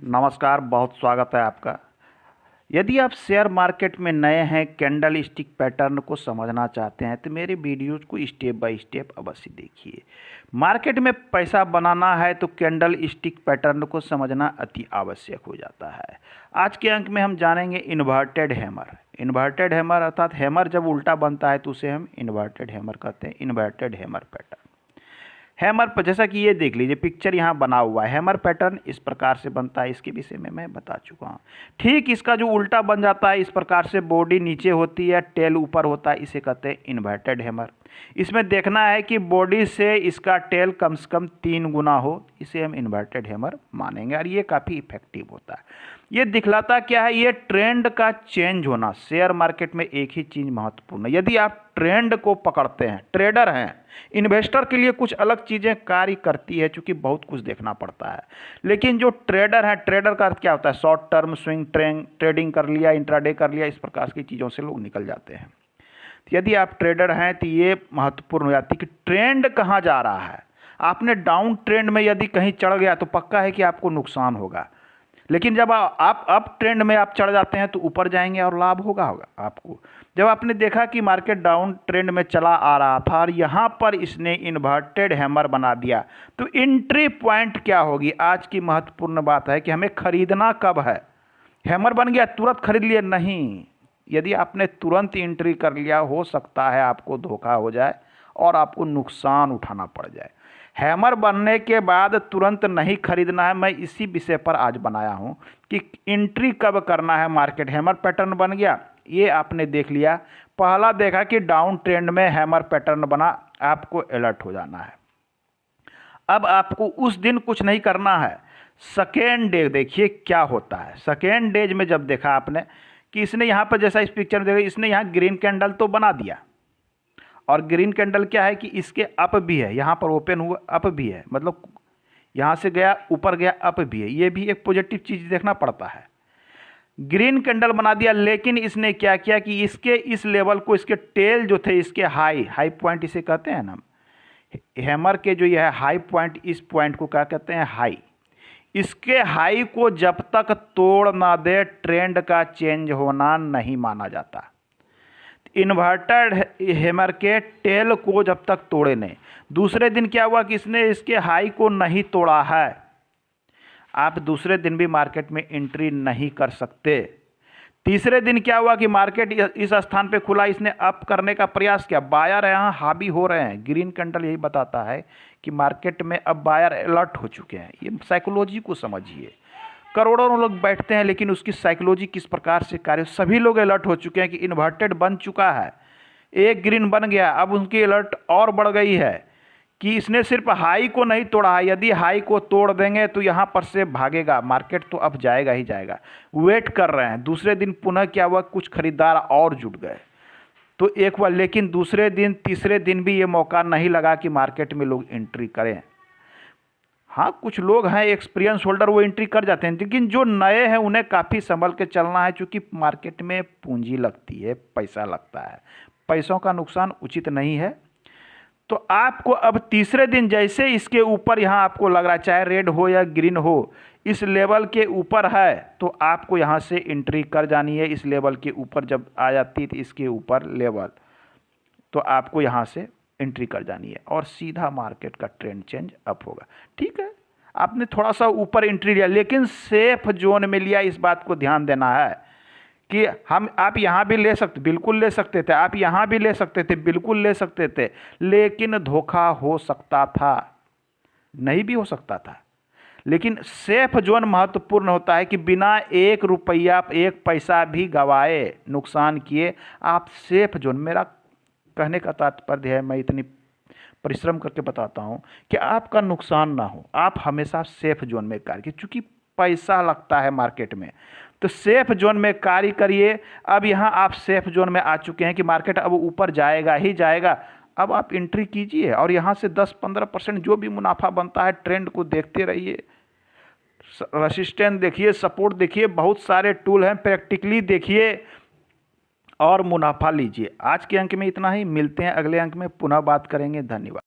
नमस्कार, बहुत स्वागत है आपका। यदि आप शेयर मार्केट में नए हैं, कैंडल स्टिक पैटर्न को समझना चाहते हैं तो मेरे वीडियोज़ को स्टेप बाय स्टेप अवश्य देखिए। मार्केट में पैसा बनाना है तो कैंडल स्टिक पैटर्न को समझना अति आवश्यक हो जाता है। आज के अंक में हम जानेंगे इन्वर्टेड हैमर। इन्वर्टेड हैमर अर्थात हैमर जब उल्टा बनता है तो उसे हम इन्वर्टेड हैमर कहते हैं, इन्वर्टेड हैमर पैटर्न। हैमर पर जैसा कि ये देख लीजिए, पिक्चर यहाँ बना हुआ है। हैमर पैटर्न इस प्रकार से बनता है, इसके विषय में मैं बता चुका हूँ। ठीक इसका जो उल्टा बन जाता है, इस प्रकार से बॉडी नीचे होती है, टेल ऊपर होता है, इसे कहते हैं इन्वर्टेड हैमर। इसमें देखना है कि बॉडी से इसका टेल कम से कम 3 गुना हो, इसे हम इन्वर्टेड हैमर मानेंगे और ये काफ़ी इफेक्टिव होता है। ये दिखलाता क्या है? ये ट्रेंड का चेंज होना। शेयर मार्केट में एक ही चीज़ महत्वपूर्ण है, यदि आप ट्रेंड को पकड़ते हैं, ट्रेडर हैं, इन्वेस्टर के लिए कुछ अलग चीज़ें कार्य करती है, क्योंकि बहुत कुछ देखना पड़ता है। लेकिन जो ट्रेडर है, ट्रेडर का अर्थ क्या होता है? शॉर्ट टर्म स्विंग ट्रेडिंग कर लिया, इंट्राडे कर लिया, इस प्रकार की चीज़ों से लोग निकल जाते हैं। तो यदि आप ट्रेडर हैं तो ये महत्वपूर्ण हो जाती है कि ट्रेंड कहाँ जा रहा है। आपने डाउन ट्रेंड में यदि कहीं चढ़ गया तो पक्का है कि आपको नुकसान होगा, लेकिन जब आप अप ट्रेंड में आप चढ़ जाते हैं तो ऊपर जाएंगे और लाभ होगा आपको। जब आपने देखा कि मार्केट डाउन ट्रेंड में चला आ रहा था और यहाँ पर इसने इन्वर्टेड हैमर बना दिया, तो एंट्री पॉइंट क्या होगी? आज की महत्वपूर्ण बात है कि हमें खरीदना कब है। हैमर बन गया तुरंत खरीद लिए नहीं। यदि आपने तुरंत एंट्री कर लिया, हो सकता है आपको धोखा हो जाए और आपको नुकसान उठाना पड़ जाए। हैमर बनने के बाद तुरंत नहीं खरीदना है। मैं इसी विषय पर आज बनाया हूं कि एंट्री कब करना है। मार्केट हैमर पैटर्न बन गया, ये आपने देख लिया। पहला देखा कि डाउन ट्रेंड में हैमर पैटर्न बना, आपको अलर्ट हो जाना है। अब आपको उस दिन कुछ नहीं करना है। सेकेंड डे देखिए क्या होता है। सेकेंड डेज में जब देखा आपने कि इसने यहाँ पर, जैसा इस पिक्चर में देखा, इसने यहाँ ग्रीन कैंडल तो बना दिया, और ग्रीन कैंडल क्या है कि इसके अप भी है, यहाँ पर ओपन हुआ अप भी है, मतलब यहाँ से गया ऊपर गया अप भी है। ये भी एक पॉजिटिव चीज़ देखना पड़ता है। ग्रीन कैंडल बना दिया, लेकिन इसने क्या किया कि इसके इस लेवल को, इसके टेल जो थे, इसके हाई पॉइंट इसे कहते हैं ना, हैमर के जो यह हाई पॉइंट, इस पॉइंट को क्या कहते हैं? हाई। इसके हाई को जब तक तोड़ ना दे, ट्रेंड का चेंज होना नहीं माना जाता। इन्वर्टेड हैमर के टेल को जब तक तोड़े नहीं। दूसरे दिन क्या हुआ कि इसने इसके हाई को नहीं तोड़ा है, आप दूसरे दिन भी मार्केट में एंट्री नहीं कर सकते। तीसरे दिन क्या हुआ कि मार्केट इस स्थान पे खुला, इसने अप करने का प्रयास किया, बायर यहाँ हावी हो रहे हैं। ग्रीन कैंडल यही बताता है कि मार्केट में अब बायर अलर्ट हो चुके हैं। ये साइकोलॉजी को समझिए। करोड़ों लोग बैठते हैं, लेकिन उसकी साइकोलॉजी किस प्रकार से कार्य, सभी लोग अलर्ट हो चुके हैं कि इन्वर्टेड बन चुका है। एक ग्रीन बन गया, अब उनकी अलर्ट और बढ़ गई है कि इसने सिर्फ हाई को नहीं तोड़ा है। यदि हाई को तोड़ देंगे तो यहाँ पर से भागेगा मार्केट, तो अब जाएगा ही जाएगा। वेट कर रहे हैं। दूसरे दिन पुनः क्या हुआ, कुछ खरीदार और जुट गए तो एक बार, लेकिन दूसरे दिन तीसरे दिन भी ये मौका नहीं लगा कि मार्केट में लोग एंट्री करें। हाँ, कुछ लोग हैं एक्सपीरियंस होल्डर, वो एंट्री कर जाते हैं, लेकिन जो नए हैं उन्हें काफ़ी संभल के चलना है, क्योंकि मार्केट में पूंजी लगती है, पैसा लगता है। पैसों का नुकसान उचित नहीं है। तो आपको अब तीसरे दिन जैसे इसके ऊपर, यहाँ आपको लग रहा है चाहे रेड हो या ग्रीन हो, इस लेवल के ऊपर है, तो आपको यहाँ से एंट्री कर जानी है। इस लेवल के ऊपर जब आ जाती है, इसके ऊपर लेवल, तो आपको यहाँ से एंट्री कर जानी है और सीधा मार्केट का ट्रेंड चेंज अप होगा। ठीक है, आपने थोड़ा सा ऊपर एंट्री लिया, लेकिन सेफ जोन में लिया। इस बात को ध्यान देना है कि आप यहाँ भी ले सकते, बिल्कुल ले सकते थे, आप यहाँ भी ले सकते थे, बिल्कुल ले सकते थे, लेकिन धोखा हो सकता था, नहीं भी हो सकता था। लेकिन सेफ जोन महत्वपूर्ण होता है कि बिना 1 रुपया 1 पैसा भी गवाए, नुकसान किए, आप सेफ जोन, मेरा कहने का तात्पर्य है, मैं इतनी परिश्रम करके बताता हूँ कि आपका नुकसान ना हो, आप हमेशा सेफ जोन में कार्य कीजिए। चूँकि पैसा लगता है मार्केट में, तो सेफ जोन में कार्य करिए। अब यहाँ आप सेफ जोन में आ चुके हैं कि मार्केट अब ऊपर जाएगा ही जाएगा। अब आप एंट्री कीजिए और यहाँ से 10-15% जो भी मुनाफा बनता है, ट्रेंड को देखते रहिए। रेसिस्टेंस देखिए, सपोर्ट देखिए, बहुत सारे टूल हैं, प्रैक्टिकली देखिए और मुनाफा लीजिए। आज के अंक में इतना ही, मिलते हैं अगले अंक में, पुनः बात करेंगे। धन्यवाद।